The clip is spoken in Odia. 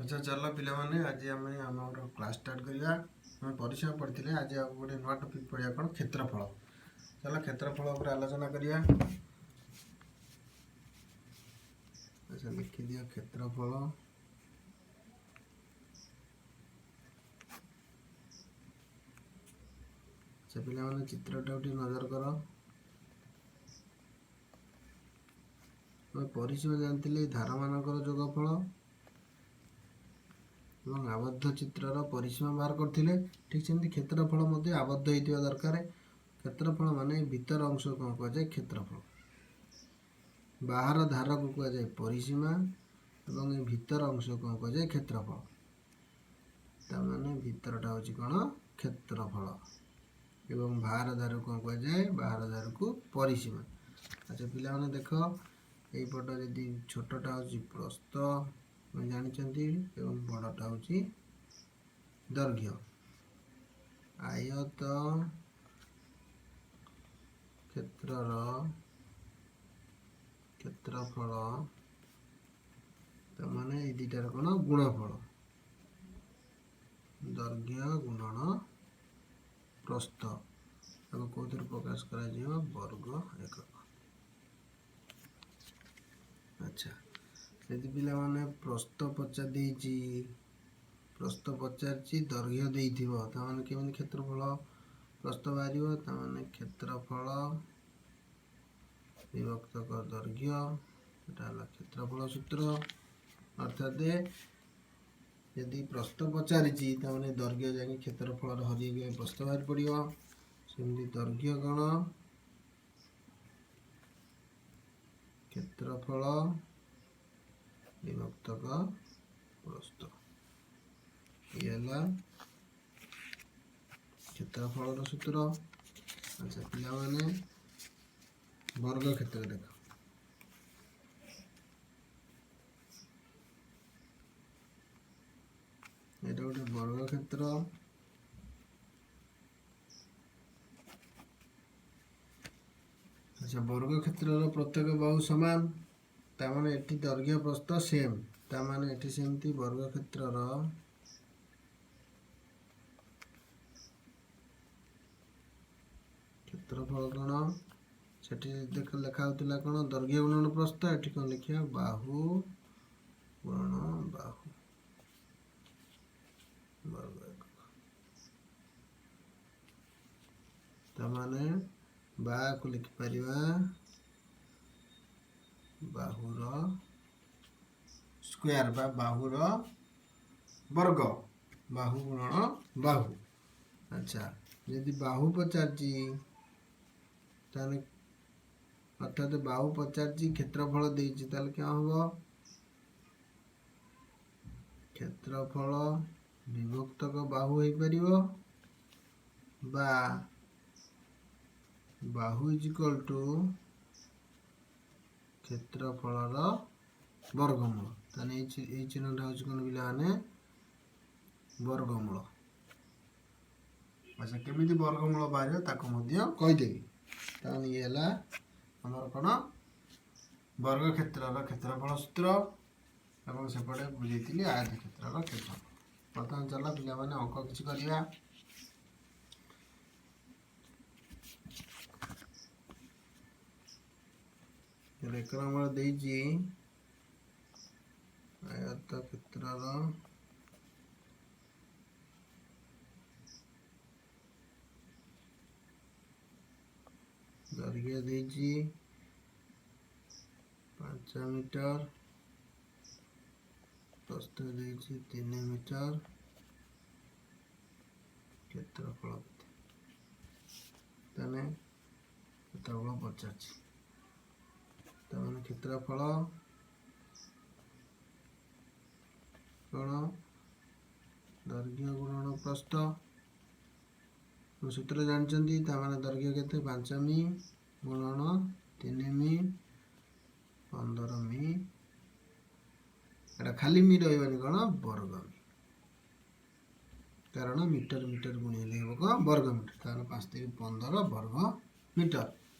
अच्छा चल पिला माने आज आम क्लास स्टार्ट करिया आम परिचय पढ़ी आज गोटे नुआ टॉपिक पढ़िया कौन क्षेत्रफल। चल क्षेत्रफल उपर आलोचना करिया। अच्छा लिखि दिया क्षेत्रफल। अच्छा पिला माने चित्रटा उठी नजर कर। परिचय जानते धार मानकर जोगफल এবং আবদ্ধ চিত্রর পরিসীমা বাହାର করଥିଲେ। ঠিক সেମିତି ক্ষেত্রফଳ ମଧ୍ୟ আবদ্ধ ହେଇଥିବା ଦରକାର। ক্ষেত্রফଳ ମାନେ ଭିତର ଅଂଶ କ'ଣ କୁହାଯାଏ ক্ষেত্রফଳ। ବାହାର ଧାରକୁ କୁହାଯାଏ ପରିସୀମା ଏବଂ ଏ ଭିତର ଅଂଶ କ'ଣ କୁହାଯାଏ ক্ষেত্রফଳ। ତାମାନେ ଭିତରଟା ହେଉଛି କ'ଣ ক্ষেত্রফଳ ଏବଂ ବାହାର ଧାରକୁ କ'ଣ କୁହାଯାଏ ବାହାର ଧାରକୁ ପରିସୀମା। ଆଚ୍ଛା ପିଲାମାନେ ଦେଖ ଏଇପଟ ଯଦି ଛୋଟଟା ହେଉଛି ପ୍ରସ୍ଥ ଜାଣିଛନ୍ତି ଏବଂ ବଡ଼ଟା ହେଉଛି ଦୈର୍ଘ୍ୟ। ଆୟତ କ୍ଷେତ୍ରର କ୍ଷେତ୍ରଫଳ ତାମାନେ ଏଇ ଦୁଇଟାର କ'ଣ ଗୁଣଫଳ। ଦୈର୍ଘ୍ୟ ଗୁଣନ ପ୍ରସ୍ଥ ତାକୁ କେଉଁଥିରେ ପ୍ରକାଶ କରାଯିବ ବର୍ଗ ଏକକ। ଆଚ୍ଛା ଯଦି ପିଲାମାନେ ପ୍ରସ୍ଥ ପଚାରିଦେଇଛି ପ୍ରସ୍ଥ ପଚାରିଛି ଦୈର୍ଘ୍ୟ ଦେଇଥିବ ତାମାନେ କେମିତି କ୍ଷେତ୍ରଫଳ ପ୍ରସ୍ଥ ବାହାରିବ ତାମାନେ କ୍ଷେତ୍ରଫଳ ବିଭକ୍ତକ ଦୈର୍ଘ୍ୟ ଏଟା ହେଲା କ୍ଷେତ୍ରଫଳ ସୂତ୍ର। ଅର୍ଥାତ୍ ଯଦି ପ୍ରସ୍ଥ ପଚାରିଛି ତାମାନେ ଦୈର୍ଘ୍ୟ ଯାଇକି କ୍ଷେତ୍ରଫଳର ହରିକି ପ୍ରସ୍ଥ ବାହାରି ପଡ଼ିବ। ସେମିତି ଦୈର୍ଘ୍ୟ କ'ଣ କ୍ଷେତ୍ରଫଳ ବିଭକ୍ତକ ପ୍ରସ୍ଥ ଇଏ ହେଲା କ୍ଷେତ୍ରଫଳର ସୂତ୍ର। ଆଚ୍ଛା ପିଲାମାନେ ବର୍ଗ କ୍ଷେତ୍ର ଦେଖ। এটা ଗୋଟେ ବର୍ଗ କ୍ଷେତ୍ର। আচ্ছা বর্গ ক্ষেত্রর প্রত্যেক বাহু সমান তার এটি দৈর্ঘ্য প্রস্থ সেম তার এটি সেমতি বর্গ ক্ষেত্রর ক্ষেত্রফল কোণ সেটি লেখা হচ্ছিল কোণ দৈর্ঘ্য গুণন প্রস্থ এটি কোণ লিখিয়া বাহু গুণন বাহু বর্গ একক। তার ବାକୁ ଲେଖିପାରିବା ବାହୁର ସ୍କୋୟାର ବା ବାହୁର ବର୍ଗ ବାହୁ ଗୁଣନ ବାହୁ। ଆଚ୍ଛା ଯଦି ବାହୁ ପଚାରିଛି ତାହେଲେ ଅର୍ଥାତ୍ ବାହୁ ପଚାରିଛି କ୍ଷେତ୍ରଫଳ ଦେଇଛି ତାହେଲେ କ'ଣ ହେବ କ୍ଷେତ୍ରଫଳ ବିଭକ୍ତକ ବାହୁ ହେଇପାରିବ ବା ବାହୁ ଇଜ ଇକ୍ୱାଲ ଟୁ କ୍ଷେତ୍ରଫଳର ବର୍ଗମୂଳ। ତାହେଲେ এই ଚିହ୍ନଟା ହେଉଛି କ'ଣ ପିଲାମାନେ ବର୍ଗମୂଳ। ଆଚ୍ଛା କେମିତି ବର୍ଗମୂଳ ବାହାରିବ ତାକୁ ମଧ୍ୟ କହିଦେବି। ତାହେଲେ ଇଏ ହେଲା ଆମର କ'ଣ ବର୍ଗ କ୍ଷେତ୍ରର କ୍ଷେତ୍ରଫଳ ସୂତ୍ର ଏବଂ ସେପଟେ ବୁଝେଇଥିଲି ଆୟତ କ୍ଷେତ୍ରର କ୍ଷେତ୍ରଫଳ। ବର୍ତ୍ତମାନ ଚାଲ ପିଲାମାନେ ଅଙ୍କ କିଛି କରିବା। ଏକ ନମ୍ବର ଦେଇଛି ଆୟତ କ୍ଷେତ୍ରର ଦୈର୍ଘ୍ୟ ଦେଇଛି 5 ମିଟର ପ୍ରସ୍ଥ ଦେଇଛି 3 ମିଟର କ୍ଷେତ୍ରଫଳ ତାହେଲେ କ୍ଷେତ୍ରଫଳ ପଚାରିଛି ତାମାନେ କ୍ଷେତ୍ରଫଳ କ'ଣ ଦୈର୍ଘ୍ୟ ଗୁଣନ ପ୍ରସ୍ଥ ସୂତ୍ର ଜାଣିଛନ୍ତି ତାମାନେ ଦୈର୍ଘ୍ୟ କେତେ 5 ମି ଗୁଣନ 3 ମି 15 ମି ଏଟା ଖାଲି ମି ରହିବନି କ'ଣ ବର୍ଗ ମି କାରଣ ମିଟର ମିଟର ଗୁଣିଲେ ହେବ କ'ଣ ବର୍ଗ ମିଟର ତାହେଲେ 5 × 3 = 15 ବର୍ଗ ମିଟର।